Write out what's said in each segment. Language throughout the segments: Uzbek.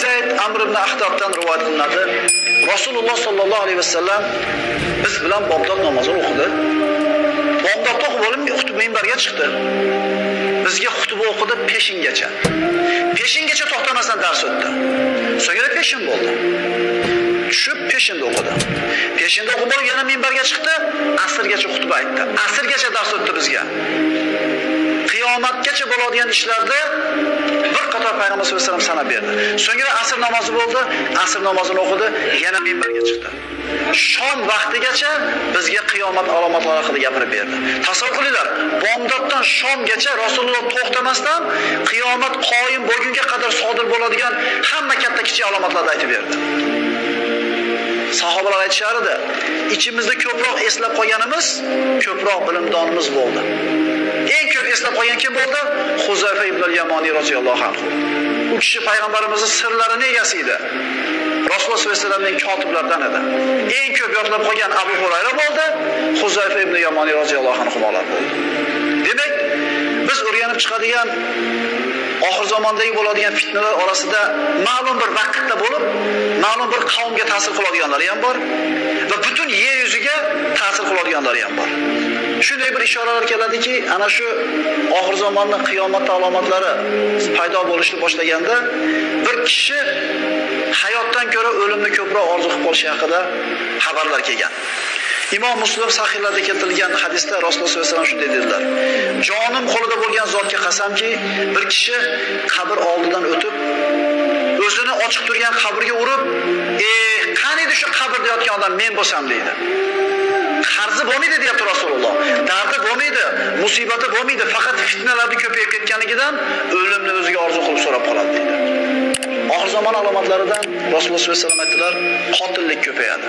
Zayd Amr ibn Ahdabdan rivoyat qilinadi. Rasululloh sollallohu alayhi vasallam biz bilan bomdod namozini o'qidi. Bomdodda o'qib olib xutba minbarga chiqdi. Bizga xutba o'qidi peshingacha. Peshingacha to'xtamasdan dars o'tdi. So'ngra peshin bo'ldi. Tushib peshinda o'qidi. Peshinda o'qib olib yana minbarga chiqdi, asrgacha xutba aytdi. Asrgacha dars o'tdi bizga. Qiyomatgacha bo'ladigan ishlarda bir qator payg'ambar sollallohu alayhi vasallam sanab berdi. So'ngra asr namozi bo'ldi, asr namozini o'qidi, yana minbarga chiqdi. Shom vaqtigacha bizga qiyomat alomatlari haqida gapirib berdi. Tasavvur qilinglar, bomdoddan shomgacha Rasululloh to'xtamasdan qiyomat qoyim bo'lgunga qadar sodir bo'ladigan hamma katta kichik alomatlarni aytib berdi. Sahobalar aytishardi, ichimizda ko'proq eslab qolganimiz, ko'proq bilimdonimiz bo'ldi. Eng ko'p eslab qolgan kim bo'ldi? Huzayfa ibn al-Yamani roziyallohu anhu. U kishi payg'ambarimizning sirlarini egasi edi. Rasululloh sollallohu alayhi vasallamning kotiblaridan edi. Eng ko'p yodlab qolgan Abu Hurayra bo'ldi, Huzayfa ibn al-Yamani roziyallohu anhu bo'ldi. Demak, biz o'rganib chiqadigan oxir zamondagi bo'ladigan fitnalar orasida ma'lum bir vaqtda bo'lib, ma'lum bir qavmga ta'sir qiladiganlari ham bor va butun yer yuziga ta'sir qiladiganlari ham bor. Shunday bir ishoralar keladiki, ana shu oxir zamonning qiyomat alomatlari paydo bo'lishni boshlaganda bir kishi hayotdan ko'ra o'limni ko'proq orzu qilib qolishi haqida xabarlar kelgan. Imom Muslim sahihlarda keltirilgan hadisda Rasululloh sollallohu alayhi vasallam shunday dedilar: "Jonim qo'lida bo'lgan zotga qasamki, bir kishi qabr oldidan o'tib, o'zini ochiq turgan qabrga urib, qani edi shu qabrda yotgan odam men bo'lsam" deydi. Qarzi bo'lmaydi deyapti Rasululloh. Dardi bo'lmaydi, musibati bo'lmaydi, faqat fitnalarni ko'payib ketganligidan o'limni o'ziga orzu qilib so'rab qoladi deydi. Oxir zamon alomatlaridan Rasululloh sollallohu alayhi vasallam aytdilar, qotillik ko'payadi.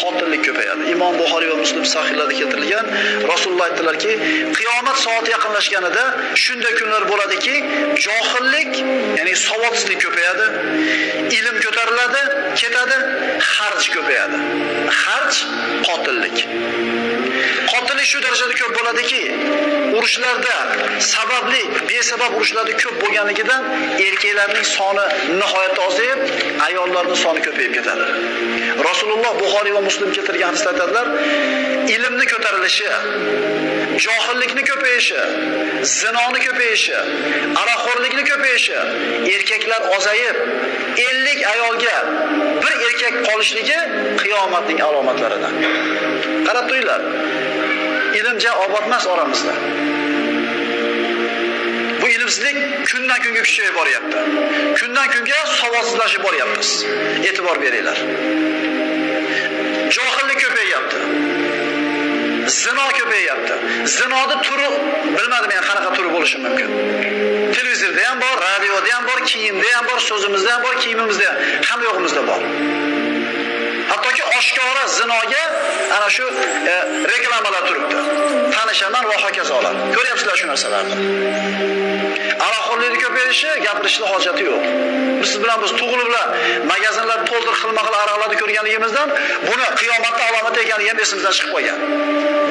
Qotillik ko'payadi. Imom Buxoriy va Muslim sahihlarda keltirilgan, Rasululloh aytdilarki, qiyomat soati yaqinlashganida shunday kunlar bo'ladiki, johillik, ya'ni savodsizlik ko'payadi, ilm ko'tariladi, ketadi, xarj ko'payadi. Xarj qotillik. Qotillik shu darajada ko'p bo'ladiki, urushlarda sababli, besabab urushlarda ko'p bo'lganligidan erkaklarning soni nihoyatda ozayib, ayollarning soni ko'payib ketadi. Rasululloh Buxoriy va Muslim keltirgan hadisda aytadilar, ilmni ko'tarilishi, johillikni ko'payishi, zinoni ko'payishi, aroqxo'rlikni ko'payishi, erkaklar ozayib, 50 ayolga bir erkak qolishligi qiyomatning alomatlaridan. Qarab turinglar. Ilm obod emas oramizda. Bu ilmsizlik kundan kunga kuchayib boryapti. Kundan kunga savodsizlashib boryapmiz. E'tibor beringlar. Johillik ko'payyapti. Zino ko'payyapti. Zinoning turi bilmadim men qanaqa turi bo'lishi mumkin. Televizorda ham bor, radioda ham bor, kiyimda ham bor, so'zimizda ham bor, kiyimimizda ham, hamma yo'g'imizda bor. Hattoki oshkora zinoga ana shu reklamalar turibdi. Tanishaman va hokazolar. Ko'ryapsizlar shu narsalarni. Aroqxo'rlikning ko'payishi, gapirishning hojati yo'q. Biz bilan tug'ilib bilan magazinlar to'ldir xilma-xil aroqlarni ko'rganligimizdan buni qiyomatning alomati ekanligi ham esimizdan chiqib qolgan.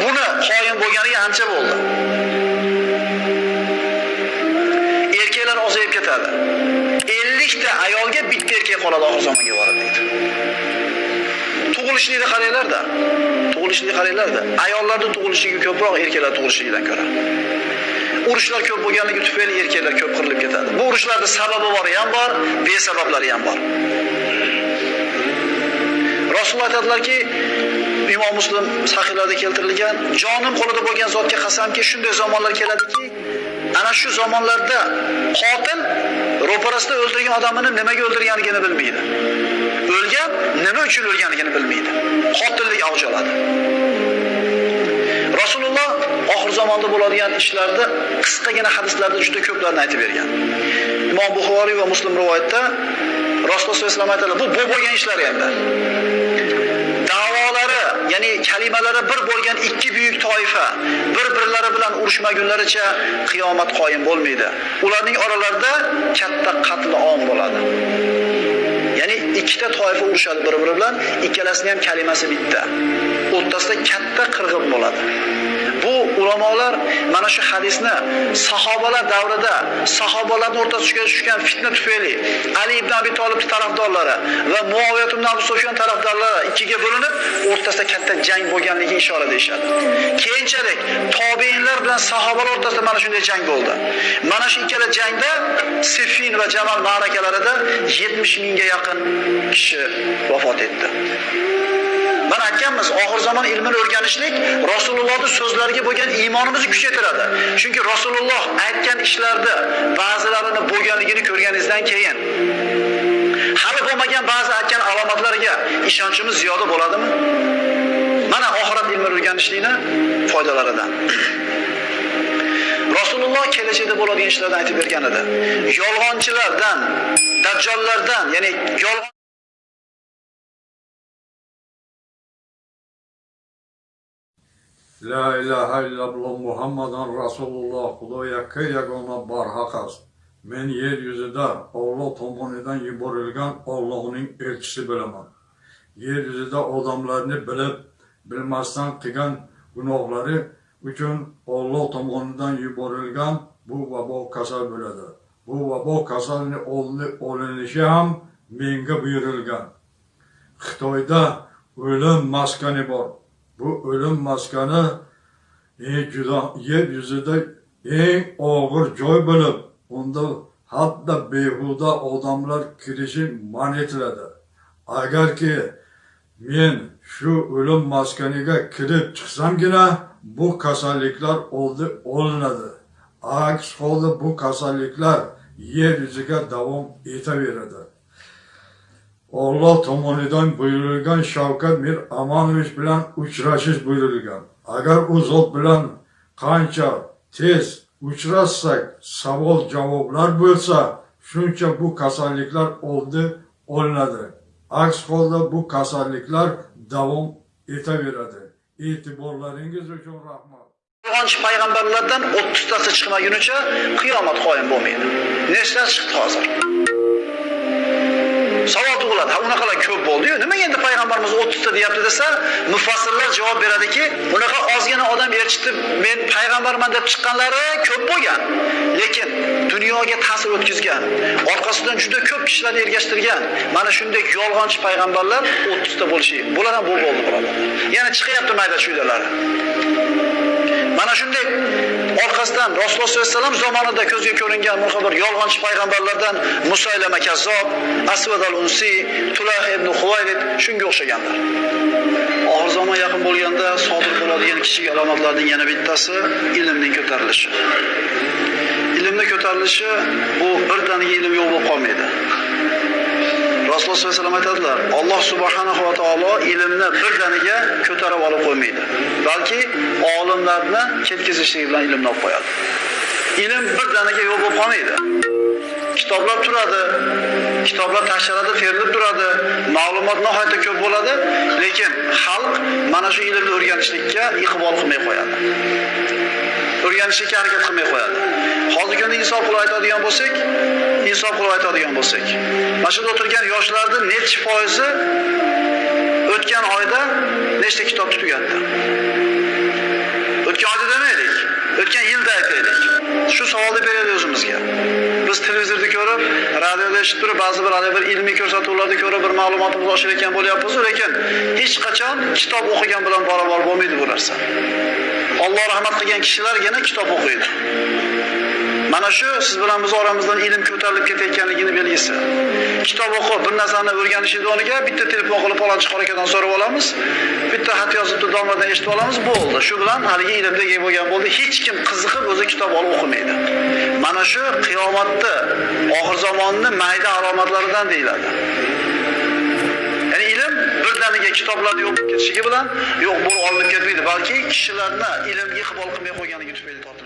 Buni qoyim bo'lganiga ancha bo'ldi. Erkaklar ozayib ketadi. 50 ta ayolga bitta erkak qoladi oxir zamonga borib deydi. Tug'ilishlikni qaranglar-da. Tug'ilishlikni qaranglar-da. Ayollarning tug'ilishligi ko'proq erkaklar tug'ilishligidan ko'ra. Urushlar ko'p bo'lganligi tufayli erkaklar ko'p qirilib ketadi. Bu urushlarda sababi bor ham bor, besabablari ham bor. Rasululloh aytadilarki, Imom Muslim sahihlarda keltirilgan, jonim qo'lida bo'lgan zotga qasamki, shunday zamonlar keladiki, ana shu zamonlarda qotil ro'parasida o'ldirgan odamini nimaga o'ldirganligini bilmaydi. O'lgan nima uchun o'lganligini bilmaydi. Qotillik avj oladi. Rasululloh oxir zamonda bo'ladigan ishlarda qisqagina hadislarda juda ko'plarni aytib bergan. Imom Buxoriy va Muslim rivoyatda Rasululloh sollallohu alayhi vasallam aytadilar, bu bo'lgan ishlar endi. Da'volari, ya'ni kalimalari bir bo'lgan ikki buyuk toifa bir-birlari bilan urushmagunlaricha qiyomat qoyim bo'lmaydi. Ularning oralarida katta qatl om bo'ladi. Ya'ni ikkita toifa urushadi bir-biri bilan, ikkalasining ham kalimasi bitta. O'rtasida katta qirg'in bo'ladi. Bu ulamolar mana shu hadisni sahobalar davrida, sahobalarning o'rtasiga tushgan fitna tufayli Ali ibn Abi Talib tarafdorlari va Muaviya ibn Abu Sufyon tarafdorlari ikkiga bo'linib, o'rtasida katta jang bo'lganligiga ishora deyshadi. Keyinchalik tobiinlar bilan sahobalar o'rtasida mana shunday jang bo'ldi. Mana shu ikkala jangda Siffin va Jamal ma'rakalarida 70 mingga yaqin kishi vafot etdi. Mana aytganmiz, oxir zamon ilmini o'rganishlik Rasulullohning so'zlariga bo'lgan iymonimizni kuchaytiradi. Chunki Rasululloh aytgan ishlarda ba'zilarini bo'lganligini ko'rganingizdan keyin hali bo'lmagan ba'zi aytgan alomatlariga ishonchimiz ziyoda bo'ladimi? Mana oxirat ilmini o'rganishlikning foydalaridan. Rasululloh kelajakda bo'ladigan ishlardan aytib bergan edi. Yolg'onchilardan, dajjollardan, ya'ni yolg'on La ilahe illallah Muhammadan Rasulullah Xudoyakka yagona barhaq است. Men yeryüzida Allah tomonidan yuborilgan Allohning elchisi bo'laman. Yeryüzida odamlarni bilib, bilmasdan qilgan gunohlari uchun Allah tomonidan yuborilgan bu vabo kasal bo'ladi. Bu vabo kasalni olinishi ham menga buyurilgan. Xitoyda o'lim maskani bor. Bu ölüm maskani yeryüzida eng og'ir joy bo'lib, unda hatto behuda odamlar kirishi man etiladi. Agarki men shu o'lim maskaniga kirib chiqsamgina bu kasalliklar olinadi. Aks holda bu kasalliklar yer yuziga davom etaveradi. Allah tomonidan buyurilgan Shavkat Mir Amanovich bilan uchrashish buyurilgan. Agar u zot bilan qancha tez uchrashsak, savol javoblar bo'lsa, shuncha bu kasalliklar olinadi. Aks holda bu kasalliklar davom etaveradi. E'tiborlaringiz uchun rahmat. Yolg'onchi payg'ambarlardan 30 tasi chiqmagunicha qiyomat qoyim bo'lmaydi. Nechtasi chiqdi hozir? Savol tug'iladi. Ha, unaqalar ko'p bo'ldi-yu. Nimaga endi payg'ambarimiz 30 ta deyapti desa, mufassirlar javob beradiki, unaqa ozgina odam erchitib, men payg'ambarman deb chiqqanlari ko'p bo'lgan. Lekin dunyoga ta'sir o'tkazgan, orqasidan juda ko'p kishilarni ergashtirgan mana shunday yolg'onchi payg'ambarlar 30 ta bo'lishi. Bular ham bu bo'ldi, birodarlar. Yana chiqyapti mayda chuydalar. Mana shunday orqasidan Rasululloh sollallohu alayhi vasallam zamonida ko'zga ko'ringan bir yolg'onchi payg'ambarlardan Musaylama Kazzob, Asvad al-Unsi, Tulah ibn Huvaylid shunga o'xshaganlar. Oxir zamon yaqin bo'lganda sodir bo'ladigan kichik alomatlarning yana bittasi ilmning ko'tarilishi. Ilmning ko'tarilishi bu birdaniga ilm yo'q bo'lib qolmaydi. Rasululloh sollallohu alayhi vasallam aytadilar, Alloh subhanahu va taolo ilmni birdaniga ko'tarib olib qo'ymaydi. Balki olimlarni ketkazishlik bilan ilmni olib qo'yadi. Ilm birdaniga yo'q bo'lib qolmaydi. Kitoblar turadi, kitoblar tashradi, terilib turadi, ma'lumot nihoyatda ko'p bo'ladi, lekin xalq mana shu ilmni o'rganishlikka iqbol qilmay qo'yadi. O'rganishga harakat qilmay qo'yadi. Hozirgi kunda insof qilib aytadigan bo'lsak, mana shu o'tirgan yoshlarning necha foizi o'tgan oyda nechta kitob tugatdi? O'tgan oyda demaylik, o'tgan yilda aytaylik. Shu savolni beraylik o'zimizga. Biz televizorda ko'rib, radioda eshitib turib, ba'zi bir ilmiy ko'rsatuvlarda ko'rib bir ma'lumotimiz oshirayotgan bo'lyapmiz, lekin hech qachon kitob o'qigan bilan barobar bo'lmaydi bu narsa. Alloh rahmat qilgan kishilargina kitob o'qiydi. Mana shu siz bilan biz oramizdan ilm ko'tarilib ketayotganligini belgisi. Kitob o'qib, bir narsani o'rganishning o'rniga bitta telefon qilib palonchi qorakadan so'rab olamiz, bitta xat yozib domladan eshitib olamiz, bo'ldi. Shu bilan haligi ilmga ega bo'lgan bo'ldi. Hech kim qiziqib o'zi kitob olib o'qimaydi. Mana shu qiyomatda oxir zamonning mayda alomatlaridan deyiladi. Ya'ni ilm birdaniga kitoblarda yo'q bo'lib ketishiga bilan yo'q bo'lib olib ketmaydi, balki kishilarni ilmga iqbol qilmay qo'yganligi tufayli tortadi.